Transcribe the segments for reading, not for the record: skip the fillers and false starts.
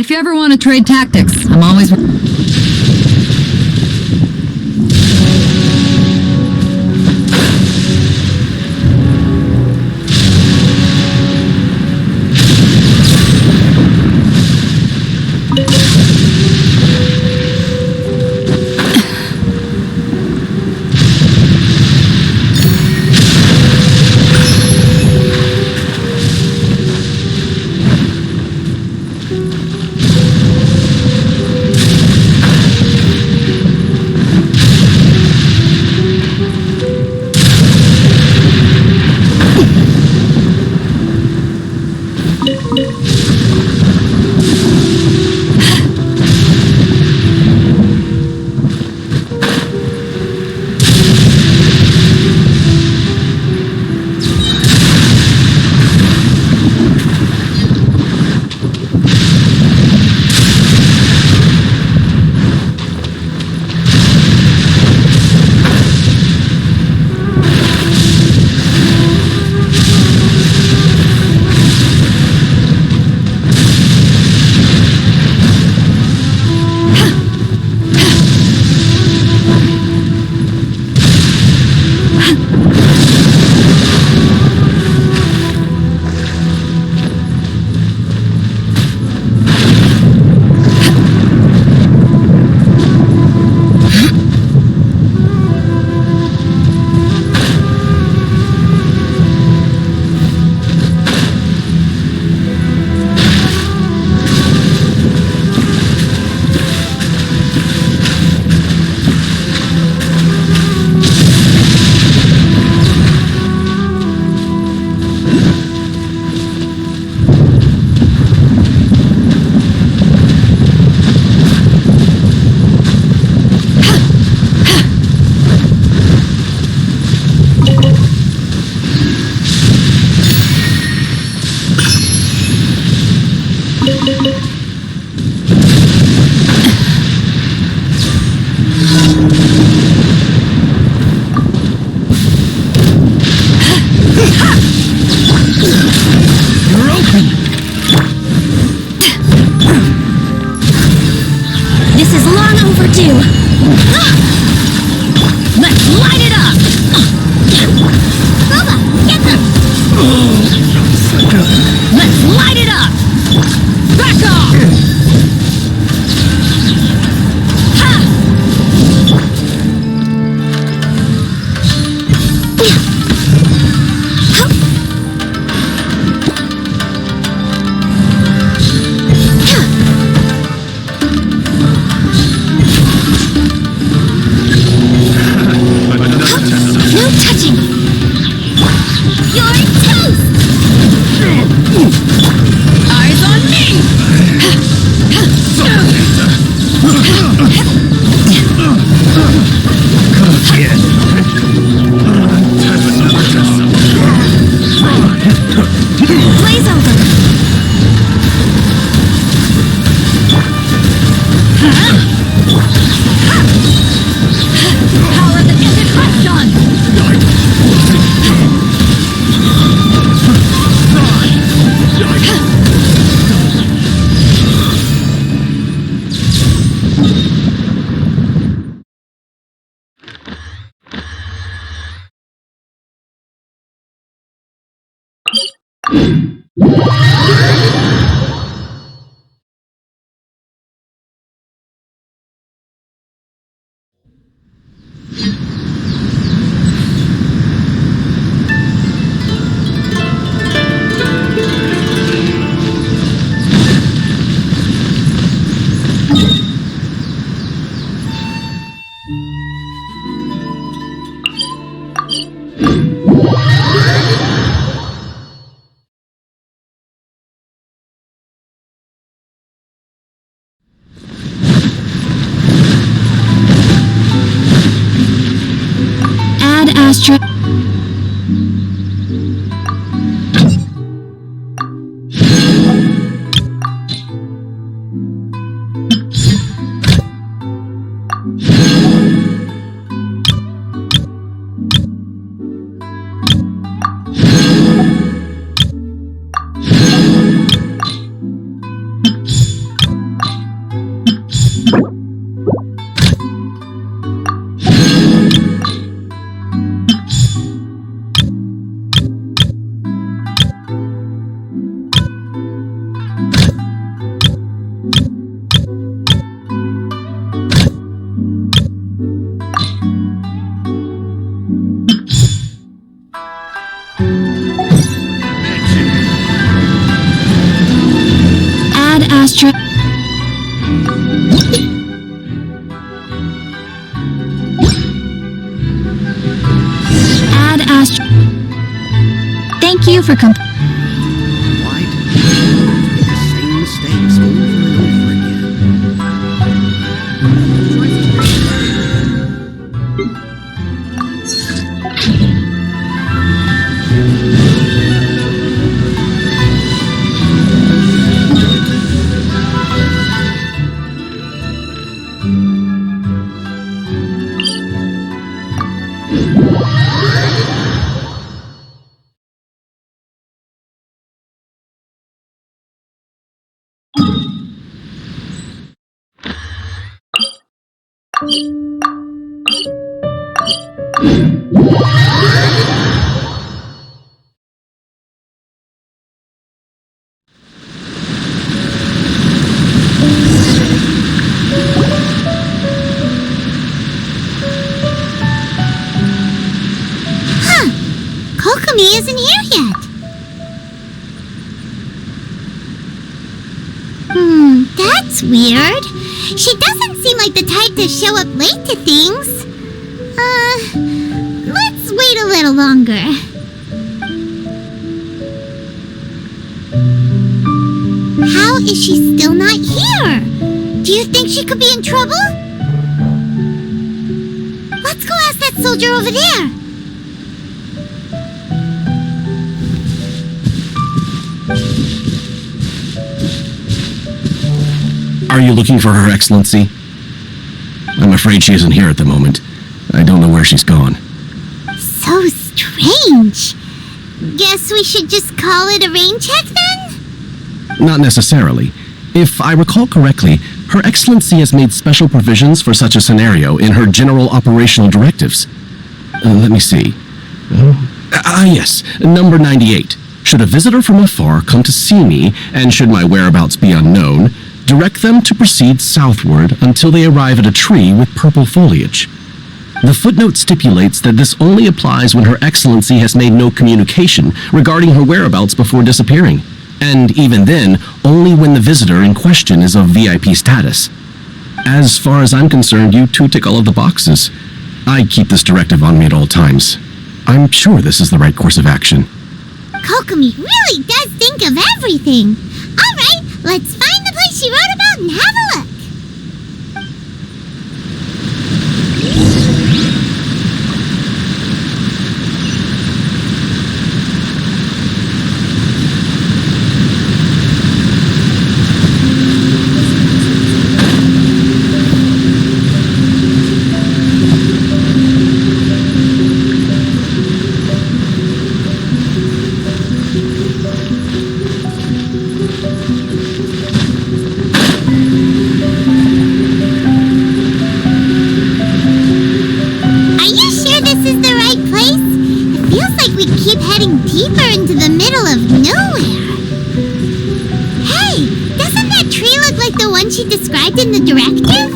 If you ever want to trade tactics, I'm always... Astra. Astro... Add Astro... Thank you for comp... Why do you make the same mistakes over and over again? Kokomi isn't here yet. That's weird. She doesn't seem like the type to show up late to things. Let's wait a little longer. How is she still not here? Do you think she could be in trouble? Let's go ask that soldier over there. Are you looking for Her Excellency? I'm afraid she isn't here at the moment. I don't know where she's gone. So strange. Guess we should just call it a rain check then? Not necessarily. If I recall correctly, Her Excellency has made special provisions for such a scenario in her general operational directives. Let me see. Yes, number 98. Should a visitor from afar come to see me, and should my whereabouts be unknown, direct them to proceed southward until they arrive at a tree with purple foliage. The footnote stipulates that this only applies when Her Excellency has made no communication regarding her whereabouts before disappearing, and even then, only when the visitor in question is of VIP status. As far as I'm concerned, you two tick all of the boxes. I keep this directive on me at all times. I'm sure this is the right course of action. Kokomi really does think of everything. All right, let's find the place she wrote about and have a look. Deeper into the middle of nowhere. Hey, doesn't that tree look like the one she described in the directive?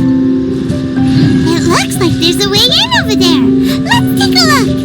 It looks like there's a way in over there. Let's take a look.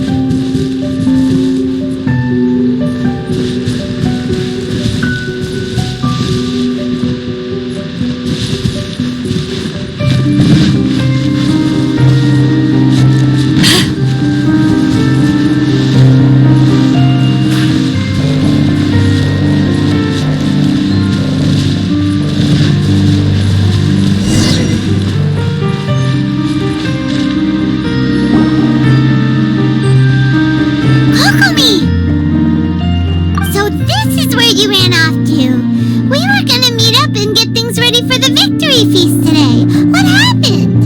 You ran off to. We were gonna meet up and get things ready for the victory feast today. What happened?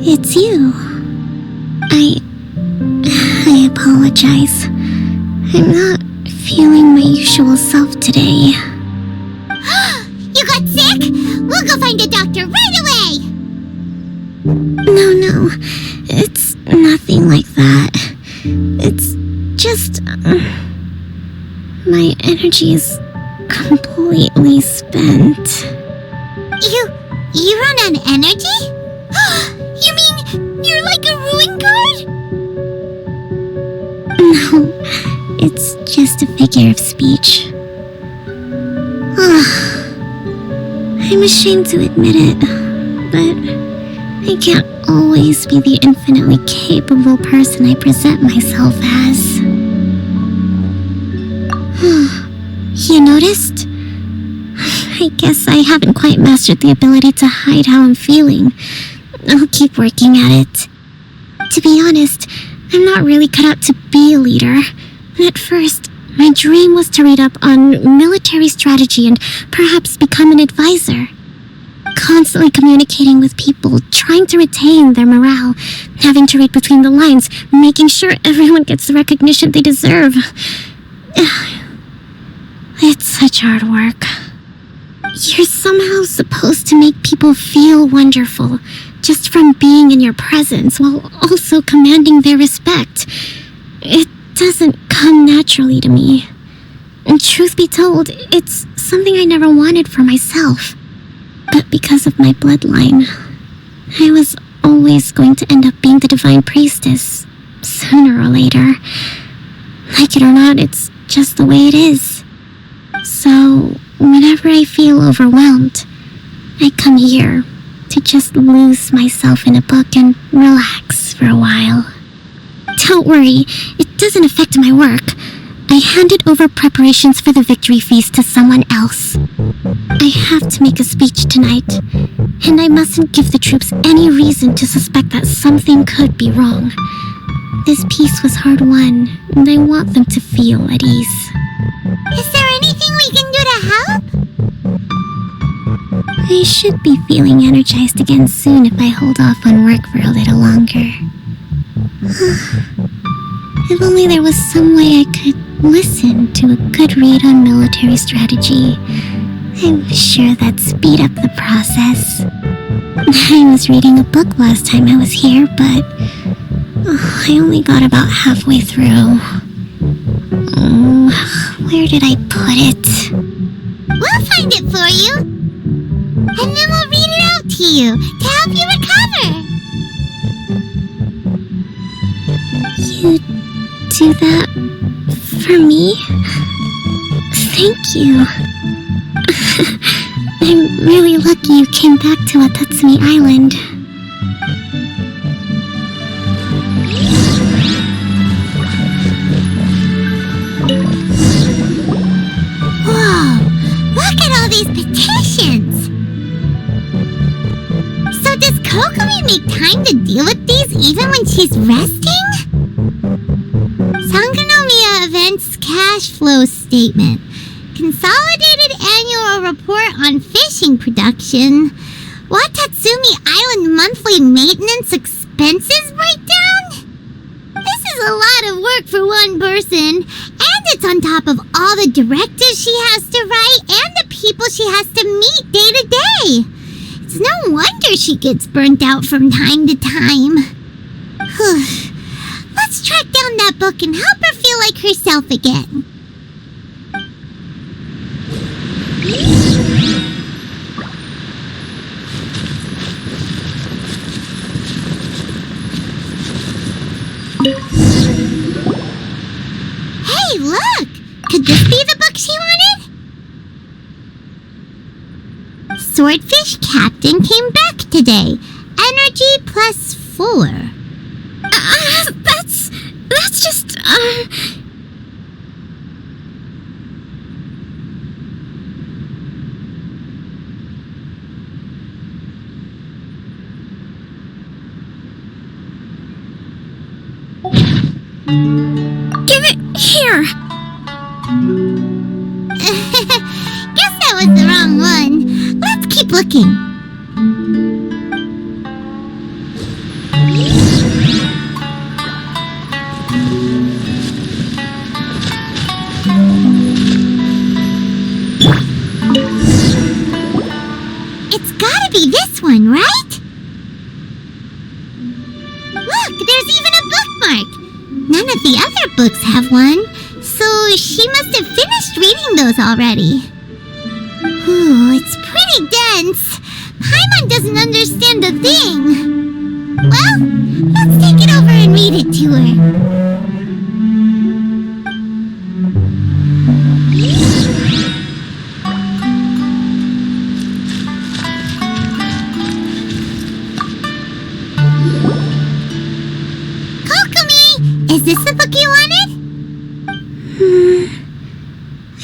It's you. I apologize. I'm not feeling my usual self today. You got sick? We'll go find a doctor right away. No. It's nothing like that. It's just... my energy is completely spent. You run on energy? You mean you're like a ruin card? No, it's just a figure of speech. I'm ashamed to admit it, but I can't always be the infinitely capable person I present myself as. You noticed? I guess I haven't quite mastered the ability to hide how I'm feeling. I'll keep working at it. To be honest, I'm not really cut out to be a leader. At first, my dream was to read up on military strategy and perhaps become an advisor. Constantly communicating with people, trying to retain their morale, having to read between the lines, making sure everyone gets the recognition they deserve. It's such hard work. You're somehow supposed to make people feel wonderful just from being in your presence while also commanding their respect. It doesn't come naturally to me. And truth be told, it's something I never wanted for myself. But because of my bloodline, I was always going to end up being the divine priestess, sooner or later. Like it or not, it's just the way it is. So, whenever I feel overwhelmed, I come here to just lose myself in a book and relax for a while. Don't worry, it doesn't affect my work. I handed over preparations for the victory feast to someone else. I have to make a speech tonight, and I mustn't give the troops any reason to suspect that something could be wrong. This peace was hard won, and I want them to feel at ease. Is there anything we can do to help? I should be feeling energized again soon if I hold off on work for a little longer. If only there was some way I could listen to a good read on military strategy. I'm sure that'd speed up the process. I was reading a book last time I was here, but I only got about halfway through. Where did I put it? We'll find it for you. And then we'll read it out to you to help you recover. You do that for me? Thank you. I'm really lucky you came back to Watatsumi Island. Whoa! Look at all these petitions! So does Kokumi make time to deal with these even when she's resting? Sangonomiya Events Cash Flow Statement. Consolidated Annual Report on Fishing Production. Watatsumi Island Monthly Maintenance Expenses Breakdown? This is a lot of work for one person, and it's on top of all the directives she has to write and the people she has to meet day to day. It's no wonder she gets burnt out from time to time. Let's track down that book and help her feel like herself again. Hey, look! Could this be the book she wanted? Swordfish Captain came back today. Energy +4. That's just, Give it here! Guess that was the wrong one. Let's keep looking. It's gotta be this one, right? Look, there's even a bookmark. None of the other books have one, so she must have finished reading those already. Ooh, it's pretty dense. Paimon doesn't understand a thing. Well, let's take it over and read it to her.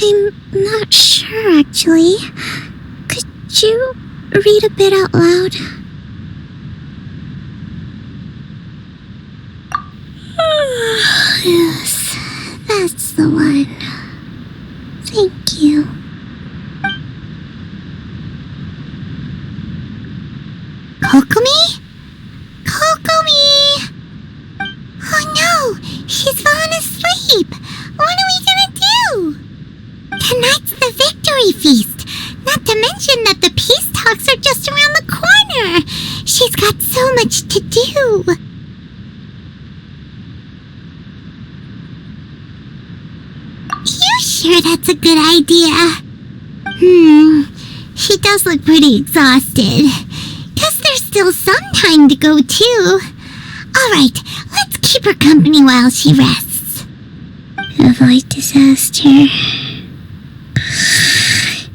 I'm not sure, actually. Could you read a bit out loud? Yes, that's the one. Thank you. Kokomi? Kokomi! Oh no! She's fallen asleep! What are we gonna do? Tonight's the victory feast! Not to mention that the peace talks are just around the corner! She's got so much to do! You sure that's a good idea? She does look pretty exhausted. Guess there's still some time to go, too. Alright, let's keep her company while she rests. Avoid disaster.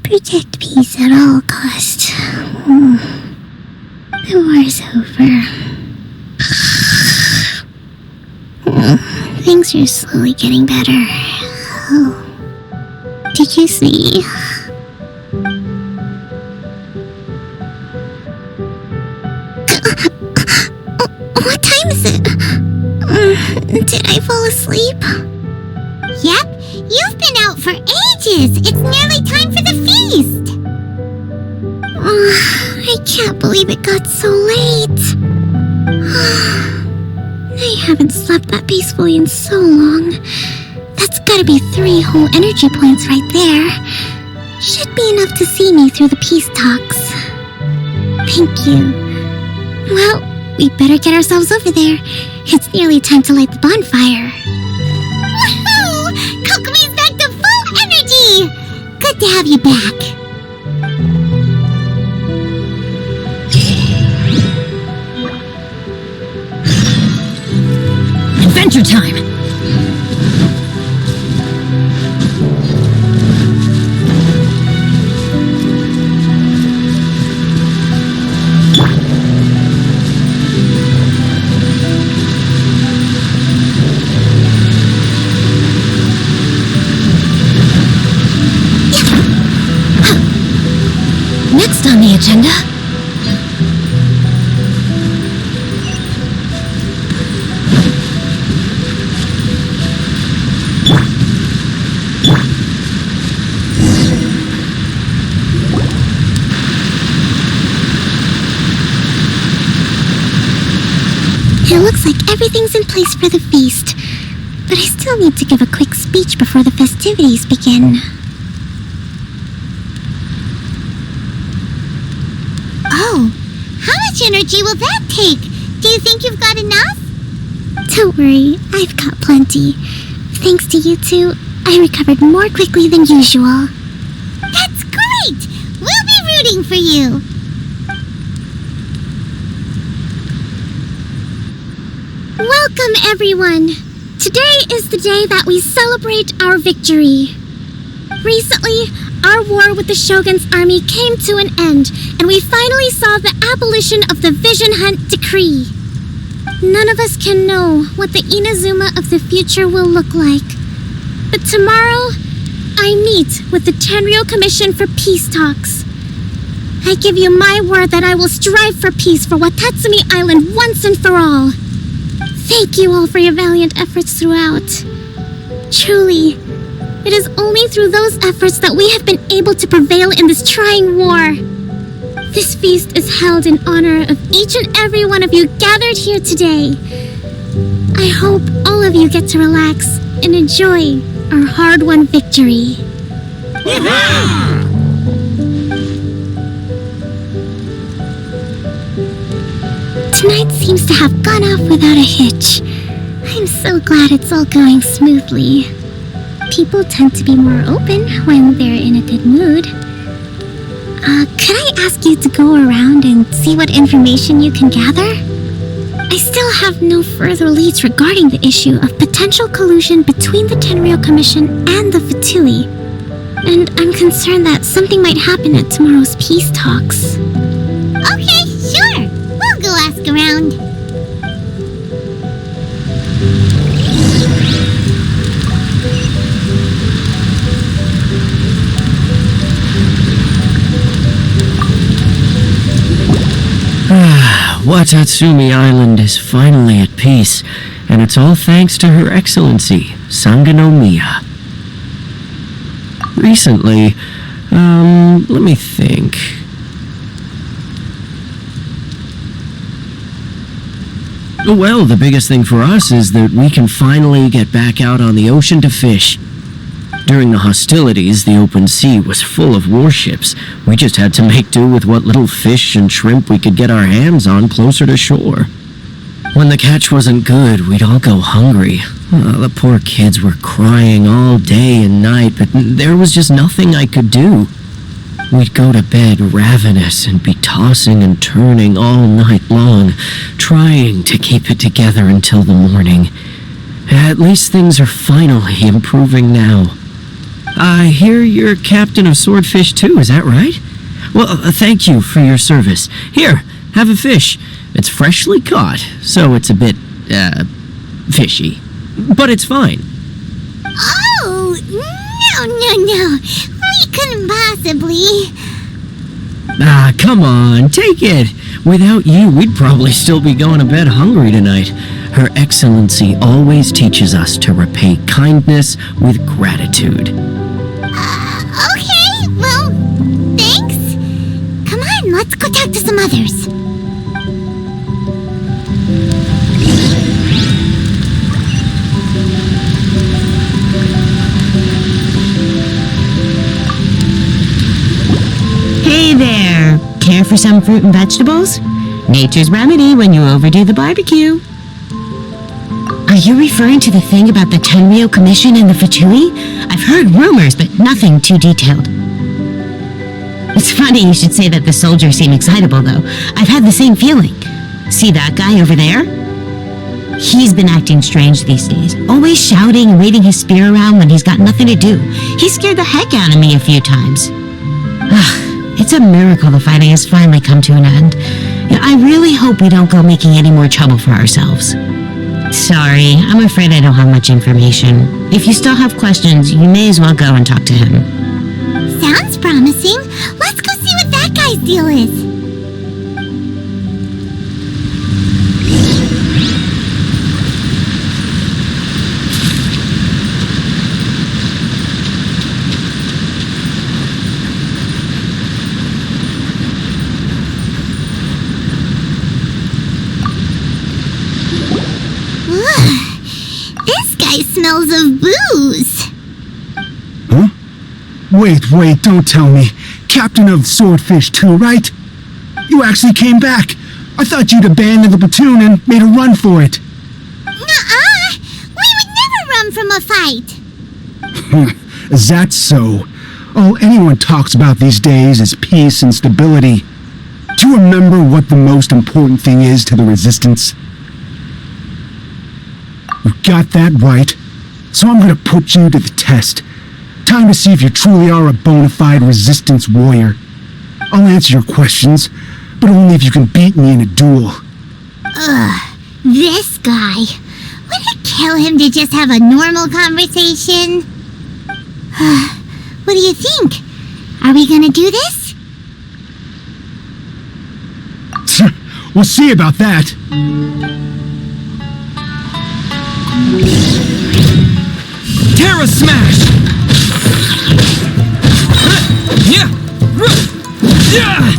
Protect peace at all costs. The war's over. Things are slowly getting better. Oh. Did you see? What time is it? Did I fall asleep? Yep, you've been out for ages. It's nearly time for the feast. I can't believe it got so late. I haven't slept that peacefully in so long. That's gotta be 3 whole energy points right there. Should be enough to see me through the peace talks. Thank you. Well, we better get ourselves over there. It's nearly time to light the bonfire. Woohoo! Kokomi's back to full energy! Good to have you back. Adventure time! Next on the agenda... It looks like everything's in place for the feast, but I still need to give a quick speech before the festivities begin. Oh, how much energy will that take? Do you think you've got enough? Don't worry, I've got plenty. Thanks to you two, I recovered more quickly than usual. That's great! We'll be rooting for you! Welcome, everyone! Today is the day that we celebrate our victory. Recently, our war with the Shogun's army came to an end, and we finally saw the abolition of the Vision Hunt Decree. None of us can know what the Inazuma of the future will look like. But tomorrow, I meet with the Tenryou Commission for peace talks. I give you my word that I will strive for peace for Watatsumi Island once and for all. Thank you all for your valiant efforts throughout. Truly, it is only through those efforts that we have been able to prevail in this trying war. This feast is held in honor of each and every one of you gathered here today. I hope all of you get to relax and enjoy our hard-won victory. Tonight seems to have gone off without a hitch. I'm so glad it's all going smoothly. People tend to be more open when they're in a good mood. Could I ask you to go around and see what information you can gather? I still have no further leads regarding the issue of potential collusion between the Tenryou Commission and the Fatui. And I'm concerned that something might happen at tomorrow's peace talks. Okay, sure. We'll go ask around. Watatsumi Island is finally at peace, and it's all thanks to Her Excellency, Sangonomiya. Recently, let me think. Well, the biggest thing for us is that we can finally get back out on the ocean to fish. During the hostilities, the open sea was full of warships. We just had to make do with what little fish and shrimp we could get our hands on closer to shore. When the catch wasn't good, we'd all go hungry. The poor kids were crying all day and night, but there was just nothing I could do. We'd go to bed ravenous and be tossing and turning all night long, trying to keep it together until the morning. At least things are finally improving now. I hear you're captain of Swordfish too, is that right? Well, thank you for your service. Here, have a fish. It's freshly caught, so it's a bit, fishy. But it's fine. Oh, no. We couldn't possibly. Come on, take it. Without you, we'd probably still be going to bed hungry tonight. Her Excellency always teaches us to repay kindness with gratitude. Okay, well, thanks. Come on, let's go talk to some others. Hey there! Care for some fruit and vegetables? Nature's remedy when you overdo the barbecue. Are you referring to the thing about the Tenryo Commission and the Fatui? I've heard rumors, but nothing too detailed. It's funny you should say that the soldiers seem excitable, though. I've had the same feeling. See that guy over there? He's been acting strange these days, always shouting and waving his spear around when he's got nothing to do. He scared the heck out of me a few times. It's a miracle the fighting has finally come to an end. I really hope we don't go making any more trouble for ourselves. Sorry, I'm afraid I don't have much information. If you still have questions, you may as well go and talk to him. Sounds promising. Let's go see what that guy's deal is. Smells of booze. Huh? Wait, don't tell me. Captain of Swordfish too, right? You actually came back. I thought you'd abandoned the platoon and made a run for it. Nuh-uh. We would never run from a fight. Is that so? All anyone talks about these days is peace and stability. Do you remember what the most important thing is to the Resistance? You got that right. So I'm gonna put you to the test. Time to see if you truly are a bona fide Resistance warrior. I'll answer your questions, but only if you can beat me in a duel. This guy. Would it kill him to just have a normal conversation? What do you think? Are we gonna do this? We'll see about that. Terra Smash! Yeah! Yeah!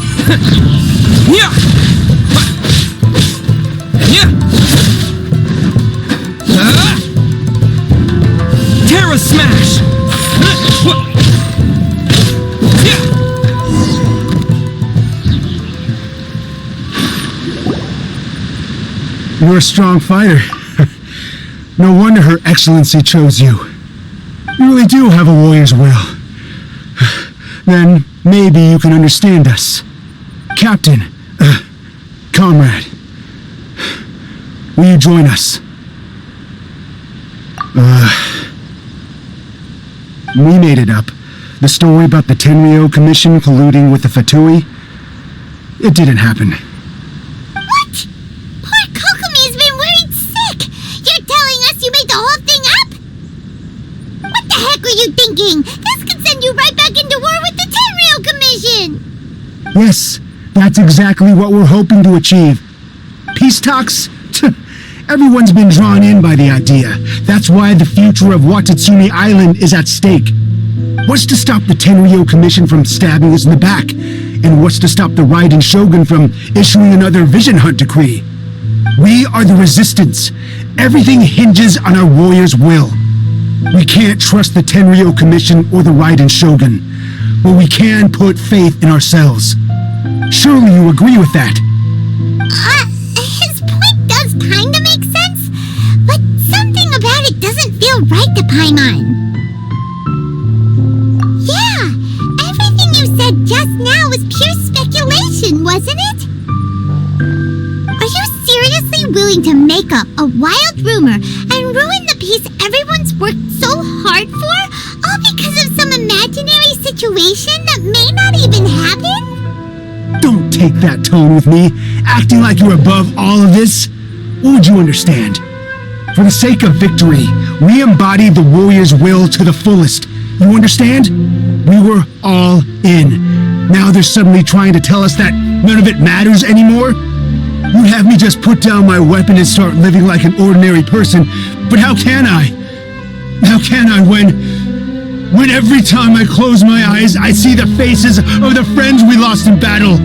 Yeah! Yeah! Terra Smash! Yeah! You're a strong fighter. No wonder Her Excellency chose you. You really do have a warrior's will. Then maybe you can understand us. Captain, comrade, will you join us? We made it up. The story about the Tenryo Commission colluding with the Fatui, it didn't happen. What? Poor Kokomi's been worried sick. You're telling us you made the whole thing up? What the heck were you thinking? This could send you right back into war with the Tenryo Commission! Yes, that's exactly what we're hoping to achieve. Peace talks? Everyone's been drawn in by the idea. That's why the future of Watatsumi Island is at stake. What's to stop the Tenryo Commission from stabbing us in the back? And what's to stop the Raiden Shogun from issuing another Vision Hunt decree? We are the Resistance. Everything hinges on our warriors' will. We can't trust the Tenryo Commission or the Raiden Shogun, but we can put faith in ourselves. Surely you agree with that? His point does kinda make sense, but something about it doesn't feel right to Paimon. Yeah, everything you said just now was pure speculation, wasn't it? Are you seriously willing to make up a wild rumor and ruin the peace everyone's worked so hard for, all because of some imaginary situation that may not even happen? Don't take that tone with me, acting like you're above all of this. What would you understand? For the sake of victory, we embodied the warrior's will to the fullest. You understand? We were all in. Now they're suddenly trying to tell us that none of it matters anymore? You'd have me just put down my weapon and start living like an ordinary person, but how can I? How can I when every time I close my eyes, I see the faces of the friends we lost in battle?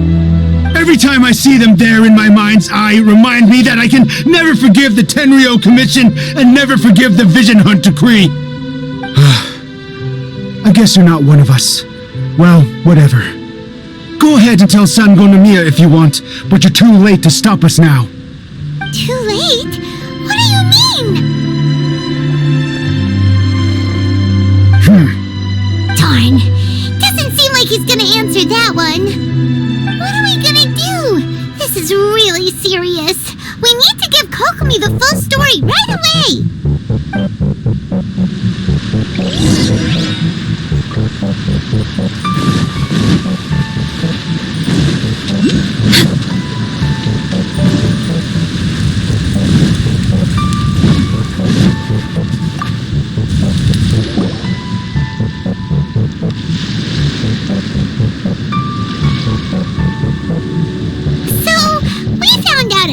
Every time I see them there in my mind's eye, it reminds me that I can never forgive the Tenryo Commission and never forgive the Vision Hunt decree. I guess you're not one of us. Well, whatever. Go ahead and tell Sango Nomiya if you want, but you're too late to stop us now. Too late? What do you mean? Darn. Doesn't seem like he's gonna answer that one. What are we gonna do? This is really serious. We need to give Kokomi the full story right away.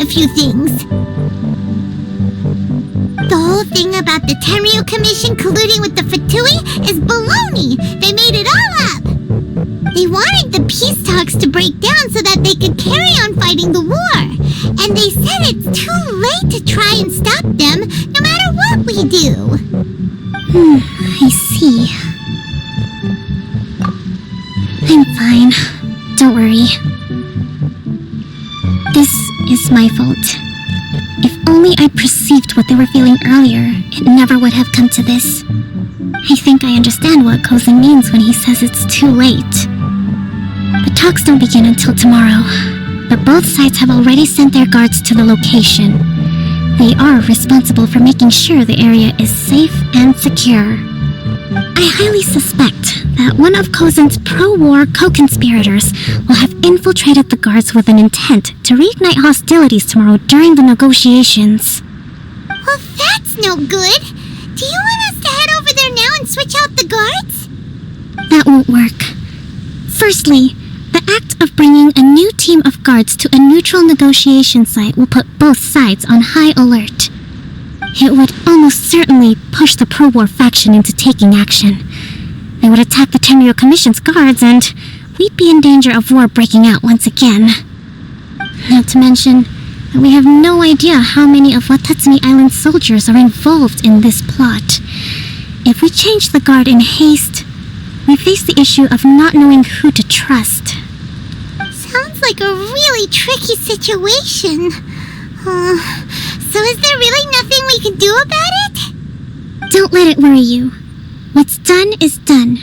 Few things. The whole thing about the Tenryo Commission colluding with the Fatui is baloney. They made it all up. They wanted the peace talks to break down so that they could carry on fighting the war. And they said it's too late to try and stop them, no matter what we do. I see. I'm fine. Don't worry. This is my fault. If only I perceived what they were feeling earlier, it never would have come to this. I think I understand what Kozin means when he says it's too late. The talks don't begin until tomorrow, but both sides have already sent their guards to the location. They are responsible for making sure the area is safe and secure. I highly suspect that one of Kozin's pro-war co-conspirators will have infiltrated the guards with an intent to reignite hostilities tomorrow during the negotiations. Well, that's no good. Do you want us to head over there now and switch out the guards? That won't work. Firstly, the act of bringing a new team of guards to a neutral negotiation site will put both sides on high alert. It would almost certainly push the pro-war faction into taking action. They would attack the Tenryo Commission's guards, and we'd be in danger of war breaking out once again. Not to mention that we have no idea how many of Watatsumi Island's soldiers are involved in this plot. If we change the guard in haste, we face the issue of not knowing who to trust. Sounds like a really tricky situation. So is there really nothing we can do about it? Don't let it worry you. What's done is done.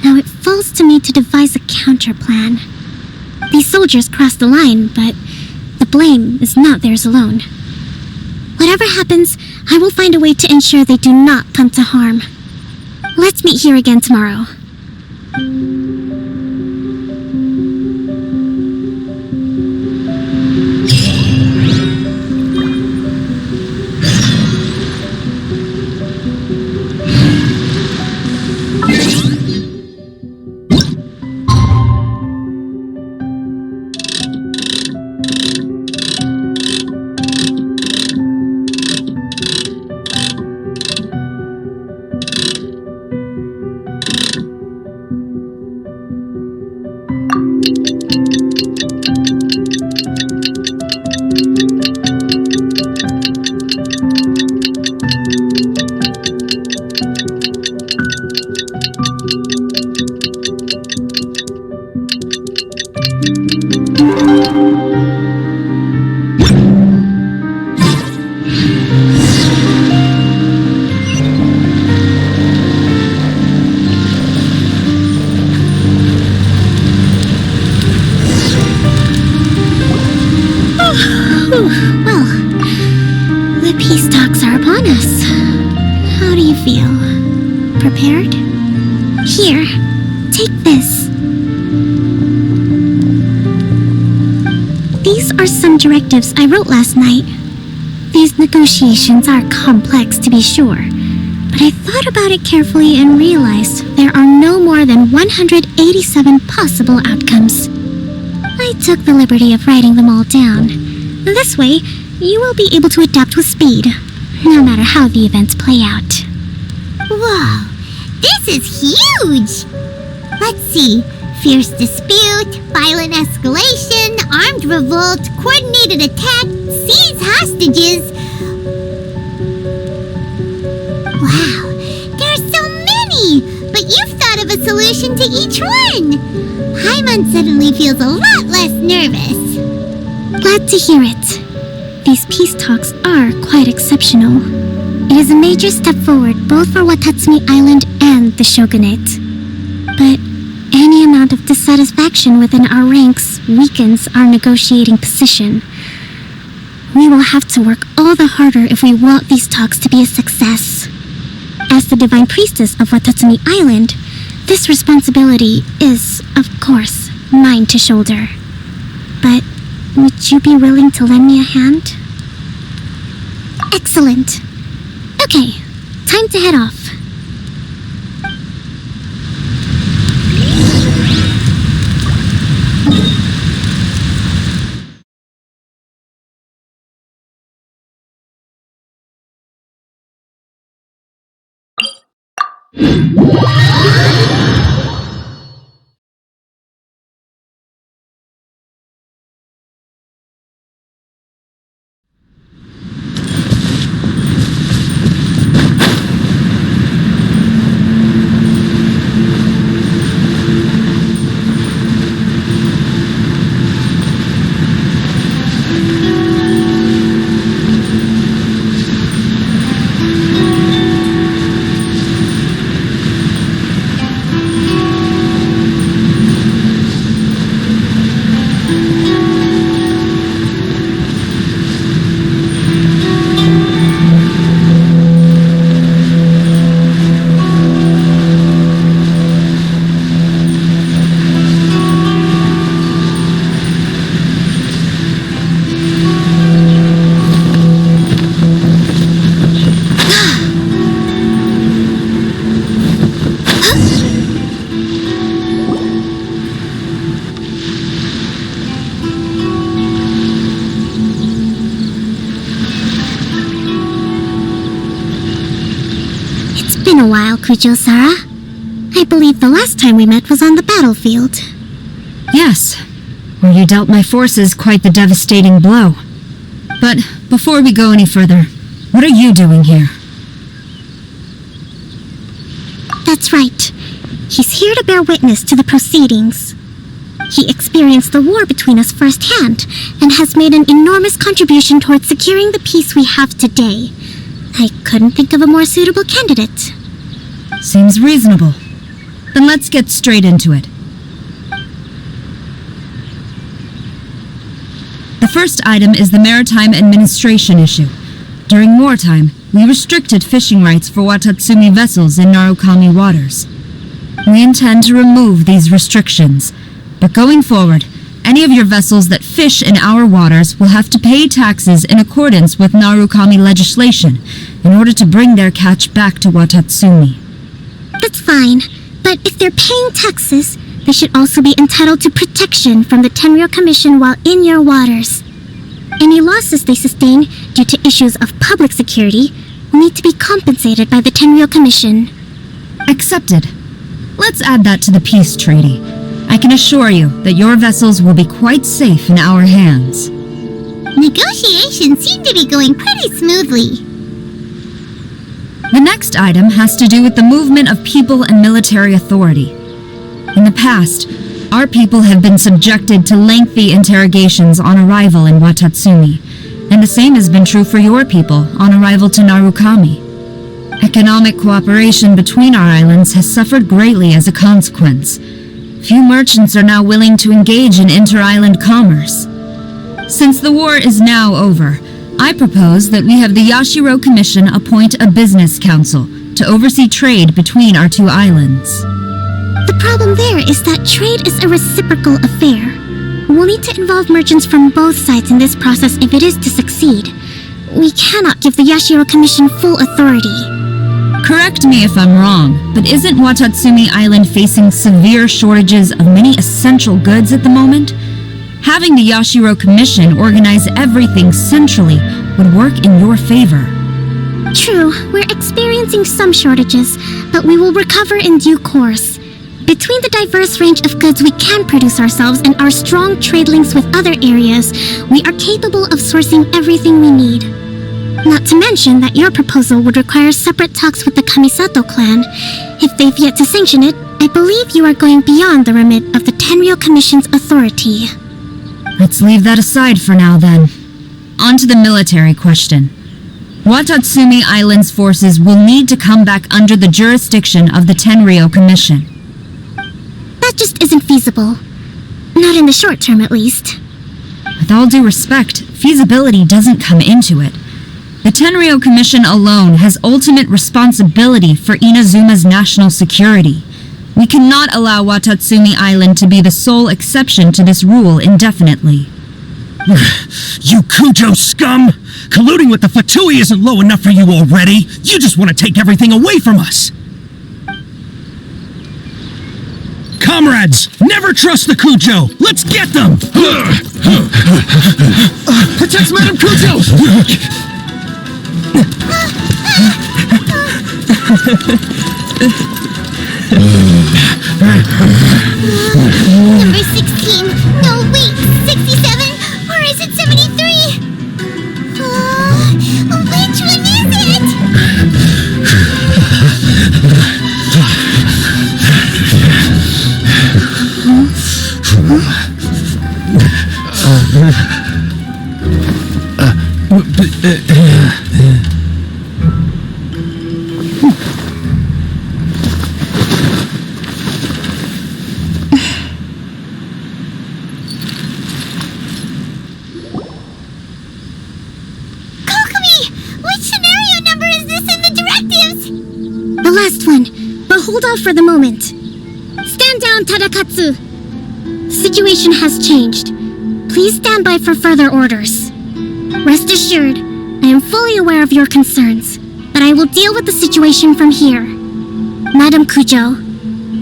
Now it falls to me to devise a counter plan. These soldiers crossed the line, but the blame is not theirs alone. Whatever happens, I will find a way to ensure they do not come to harm. Let's meet here again tomorrow. feel. Prepared? Here, take this. These are some directives I wrote last night. These negotiations are complex, to be sure, but I thought about it carefully and realized there are no more than 187 possible outcomes. I took the liberty of writing them all down. This way, you will be able to adapt with speed, no matter how the events play out. Whoa, this is huge! Let's see. Fierce dispute, violent escalation, armed revolt, coordinated attack, seize hostages. Wow, there are so many! But you've thought of a solution to each one! Hyman suddenly feels a lot less nervous. Glad to hear it. These peace talks are quite exceptional. It is a major step forward both for Watatsumi Island and the Shogunate. But any amount of dissatisfaction within our ranks weakens our negotiating position. We will have to work all the harder if we want these talks to be a success. As the Divine Priestess of Watatsumi Island, this responsibility is, of course, mine to shoulder. But would you be willing to lend me a hand? Excellent. Okay, time to head off. Been a while, Kujo-Sara. I believe the last time we met was on the battlefield. Yes, where you dealt my forces quite the devastating blow. But before we go any further, what are you doing here? That's right. He's here to bear witness to the proceedings. He experienced the war between us firsthand and has made an enormous contribution towards securing the peace we have today. I couldn't think of a more suitable candidate. Seems reasonable. Then let's get straight into it. The first item is the maritime administration issue. During wartime, we restricted fishing rights for Watatsumi vessels in Narukami waters. We intend to remove these restrictions, but going forward, any of your vessels that fish in our waters will have to pay taxes in accordance with Narukami legislation in order to bring their catch back to Watatsumi. That's fine, but if they're paying taxes, they should also be entitled to protection from the Tenryou Commission while in your waters. Any losses they sustain due to issues of public security will need to be compensated by the Tenryou Commission. Accepted. Let's add that to the peace treaty. I can assure you that your vessels will be quite safe in our hands. Negotiations seem to be going pretty smoothly. The next item has to do with the movement of people and military authority. In the past, our people have been subjected to lengthy interrogations on arrival in Watatsumi, and the same has been true for your people on arrival to Narukami. Economic cooperation between our islands has suffered greatly as a consequence. Few merchants are now willing to engage in inter-island commerce. Since the war is now over, I propose that we have the Yashiro Commission appoint a business council to oversee trade between our two islands. The problem there is that trade is a reciprocal affair. We'll need to involve merchants from both sides in this process if it is to succeed. We cannot give the Yashiro Commission full authority. Correct me if I'm wrong, but isn't Watatsumi Island facing severe shortages of many essential goods at the moment? Having the Yashiro Commission organize everything centrally would work in your favor. True, we're experiencing some shortages, but we will recover in due course. Between the diverse range of goods we can produce ourselves and our strong trade links with other areas, we are capable of sourcing everything we need. Not to mention that your proposal would require separate talks with the Kamisato clan. If they've yet to sanction it, I believe you are going beyond the remit of the Tenryou Commission's authority. Let's leave that aside for now then. On to the military question. Watatsumi Island's forces will need to come back under the jurisdiction of the Tenryou Commission. That just isn't feasible. Not in the short term, at least. With all due respect, feasibility doesn't come into it. The Tenryou Commission alone has ultimate responsibility for Inazuma's national security. We cannot allow Watatsumi Island to be the sole exception to this rule indefinitely. You Kujo scum! Colluding with the Fatui isn't low enough for you already! You just want to take everything away from us! Comrades, never trust the Kujo! Let's get them! Protect Madame Kujo! Number 16. No, wait. 67? Or is it 73? Which one is it? The last one, but hold off for the moment. Stand down, Tadakatsu. The situation has changed. Please stand by for further orders. Rest assured, I am fully aware of your concerns, but I will deal with the situation from here. Madam Kujo,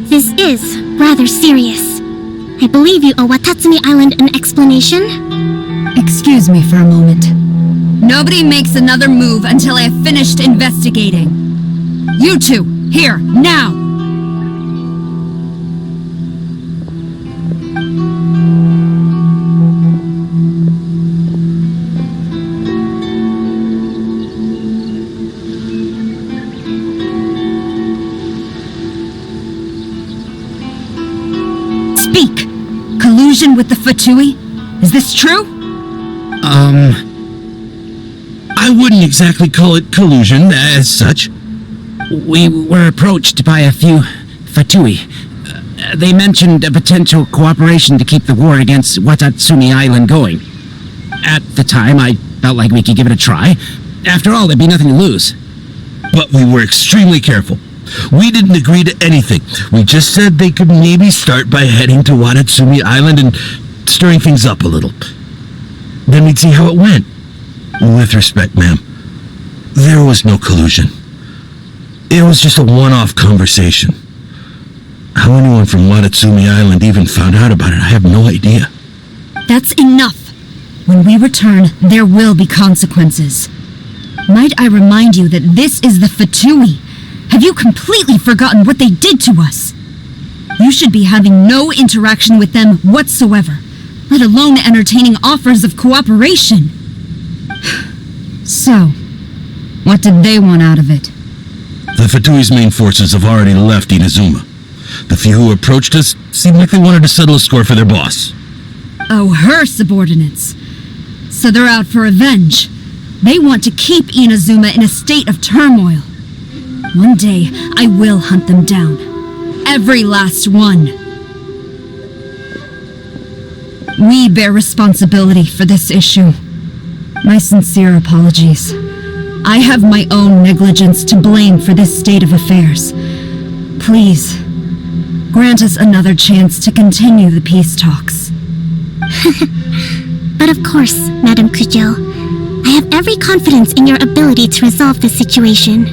this is rather serious. I believe you owe Watatsumi Island an explanation. Excuse me for a moment. Nobody makes another move until I have finished investigating. You two, here, now! Speak! Collusion with the Fatui? Is this true? I wouldn't exactly call it collusion as such. We were approached by a few Fatui. They mentioned a potential cooperation to keep the war against Watatsumi Island going. At the time, I felt like we could give it a try. After all, there'd be nothing to lose. But we were extremely careful. We didn't agree to anything. We just said they could maybe start by heading to Watatsumi Island and stirring things up a little. Then we'd see how it went. With respect, ma'am, there was no collusion. It was just a one-off conversation. How anyone from Watatsumi Island even found out about it, I have no idea. That's enough. When we return, there will be consequences. Might I remind you that this is the Fatui? Have you completely forgotten what they did to us? You should be having no interaction with them whatsoever, let alone entertaining offers of cooperation. So, what did they want out of it? The Fatui's main forces have already left Inazuma. The few who approached us seemed like they wanted to settle a score for their boss. Oh, her subordinates. So they're out for revenge. They want to keep Inazuma in a state of turmoil. One day, I will hunt them down. Every last one. We bear responsibility for this issue. My sincere apologies. I have my own negligence to blame for this state of affairs. Please, grant us another chance to continue the peace talks. But of course, Madame Kujo, I have every confidence in your ability to resolve this situation.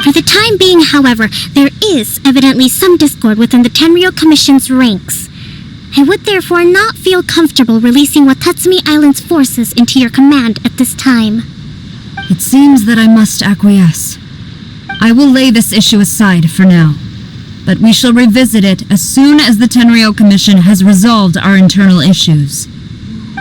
For the time being, however, there is evidently some discord within the Tenryou Commission's ranks. I would therefore not feel comfortable releasing Watatsumi Island's forces into your command at this time. It seems that I must acquiesce. I will lay this issue aside for now, but we shall revisit it as soon as the Tenryou Commission has resolved our internal issues.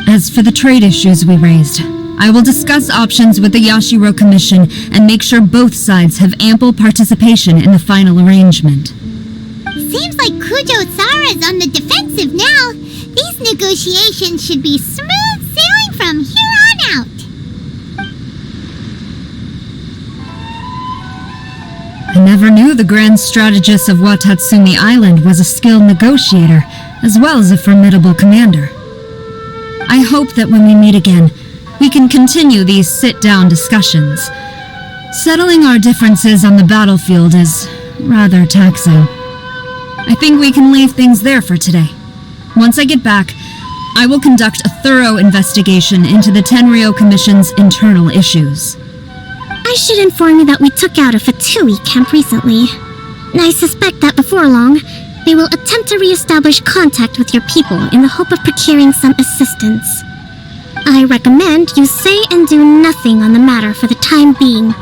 As for the trade issues we raised, I will discuss options with the Yashiro Commission and make sure both sides have ample participation in the final arrangement. Seems like Kujo-Sara's on the defensive now. These negotiations should be smooth sailing from here on out. I never knew the grand strategist of Watatsumi Island was a skilled negotiator, as well as a formidable commander. I hope that when we meet again, we can continue these sit-down discussions. Settling our differences on the battlefield is rather taxing. I think we can leave things there for today. Once I get back, I will conduct a thorough investigation into the Tenryou Commission's internal issues. I should inform you that we took out a Fatui camp recently. I suspect that before long, they will attempt to re-establish contact with your people in the hope of procuring some assistance. I recommend you say and do nothing on the matter for the time being,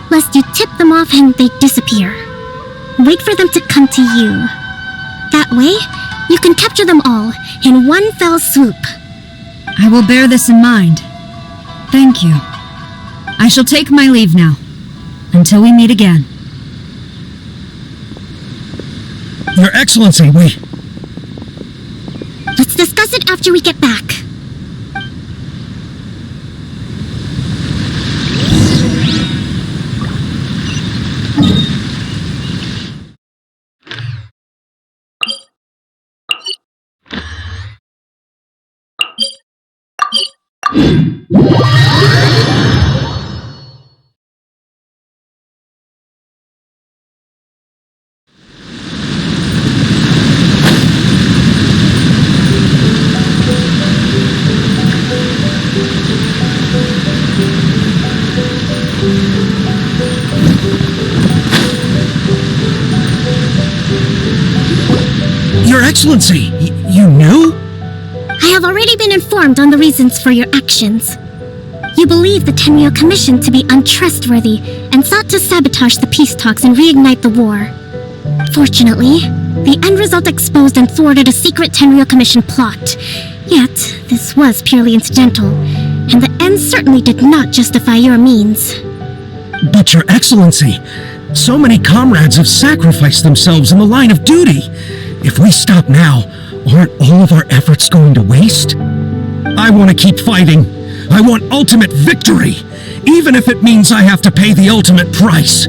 lest you tip them off and they disappear. Wait for them to come to you. That way, you can capture them all in one fell swoop. I will bear this in mind. Thank you. I shall take my leave now. Until we meet again. Your Excellency, Let's discuss it after we get back. Your Excellency, you knew? I have already been informed on the reasons for your actions. You believe the Tenryou Commission to be untrustworthy and sought to sabotage the peace talks and reignite the war. Fortunately, the end result exposed and thwarted a secret Tenryou Commission plot. Yet, this was purely incidental, and the end certainly did not justify your means. But Your Excellency, so many comrades have sacrificed themselves in the line of duty. If we stop now, aren't all of our efforts going to waste? I want to keep fighting. I want ultimate victory, even if it means I have to pay the ultimate price.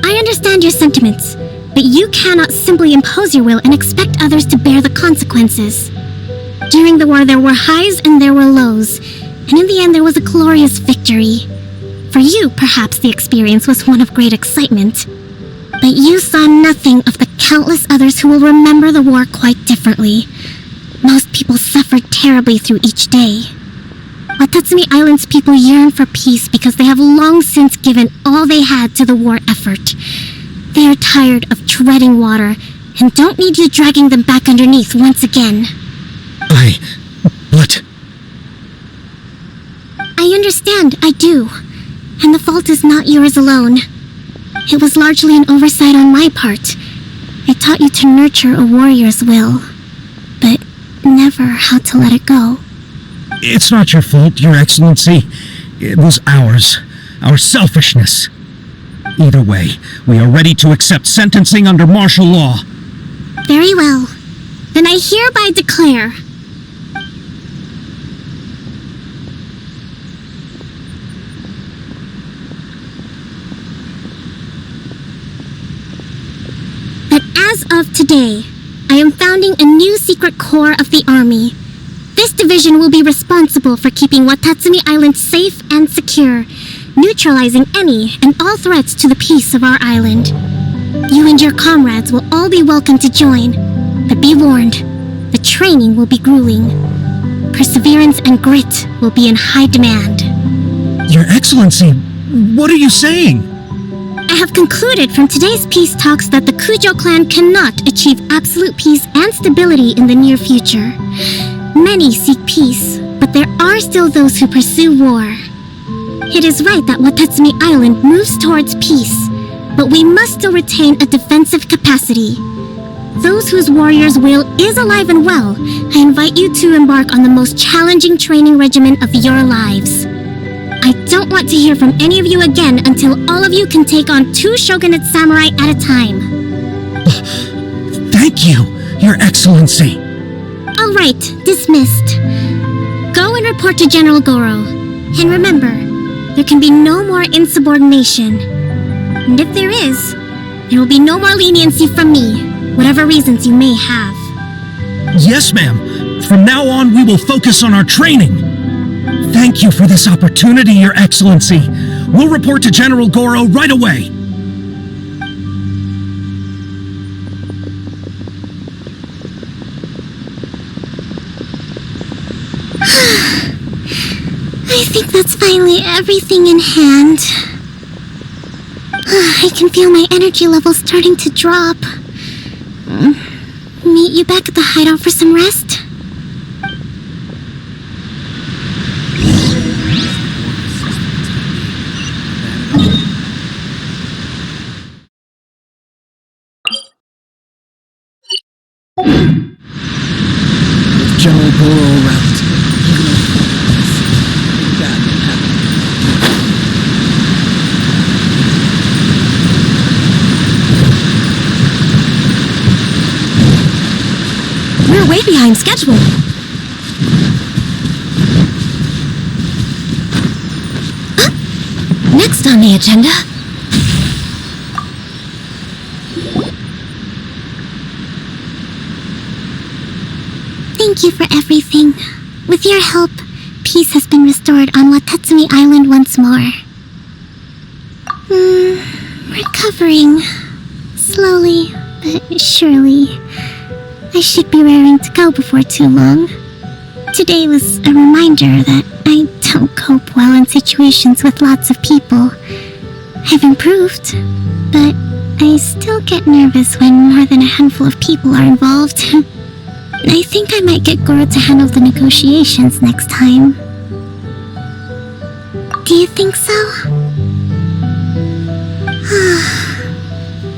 I understand your sentiments, but you cannot simply impose your will and expect others to bear the consequences. During the war, there were highs and there were lows, and in the end, there was a glorious victory. For you, perhaps the experience was one of great excitement, but you saw nothing of the countless others who will remember the war quite differently. Most people suffered terribly through each day. Watatsumi Island's people yearn for peace because they have long since given all they had to the war effort. They are tired of treading water and don't need you dragging them back underneath once again. But... I understand, I do. And the fault is not yours alone. It was largely an oversight on my part. I taught you to nurture a warrior's will, but never how to let it go. It's not your fault, Your Excellency. It was ours. Our selfishness. Either way, we are ready to accept sentencing under martial law. Very well. Then I hereby declare... that as of today, I am founding a new secret corps of the army. This division will be responsible for keeping Watatsumi Island safe and secure, neutralizing any and all threats to the peace of our island. You and your comrades will all be welcome to join, but be warned, the training will be grueling. Perseverance and grit will be in high demand. Your Excellency, what are you saying? I have concluded from today's peace talks that the Kujo clan cannot achieve absolute peace and stability in the near future. Many seek peace, but there are still those who pursue war. It is right that Watatsumi Island moves towards peace, but we must still retain a defensive capacity. Those whose warrior's will is alive and well, I invite you to embark on the most challenging training regimen of your lives. I don't want to hear from any of you again until all of you can take on 2 shogunate samurai at a time. Thank you, Your Excellency. All right, dismissed. Go and report to General Goro. And remember, there can be no more insubordination. And if there is, there will be no more leniency from me, whatever reasons you may have. Yes, ma'am. From now on, we will focus on our training. Thank you for this opportunity, Your Excellency. We'll report to General Goro right away. I think that's finally everything in hand. I can feel my energy levels starting to drop. Meet you back at the hideout for some rest? General Goro around. We're way behind schedule. Next on the agenda. Thank you for everything. With your help, peace has been restored on Watatsumi Island once more. Recovering. Slowly, but surely. I should be raring to go before too long. Today was a reminder that I don't cope well in situations with lots of people. I've improved, but I still get nervous when more than a handful of people are involved. I think I might get Goro to handle the negotiations next time. Do you think so?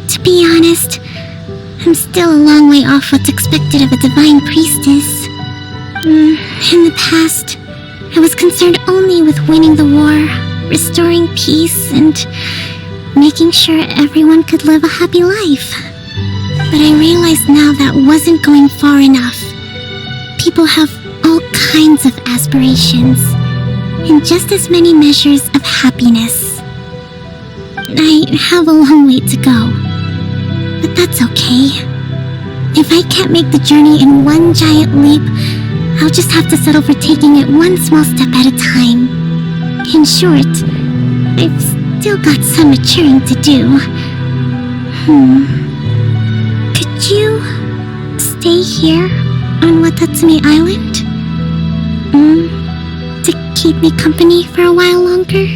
To be honest, I'm still a long way off what's expected of a divine priestess. In the past, I was concerned only with winning the war, restoring peace, and making sure everyone could live a happy life. But I realized now that wasn't going far enough. People have all kinds of aspirations, and just as many measures of happiness. I have a long way to go, but that's okay. If I can't make the journey in one giant leap, I'll just have to settle for taking it one small step at a time. In short, I've still got some maturing to do. Could you stay here on Watatsumi Island? To keep me company for a while longer?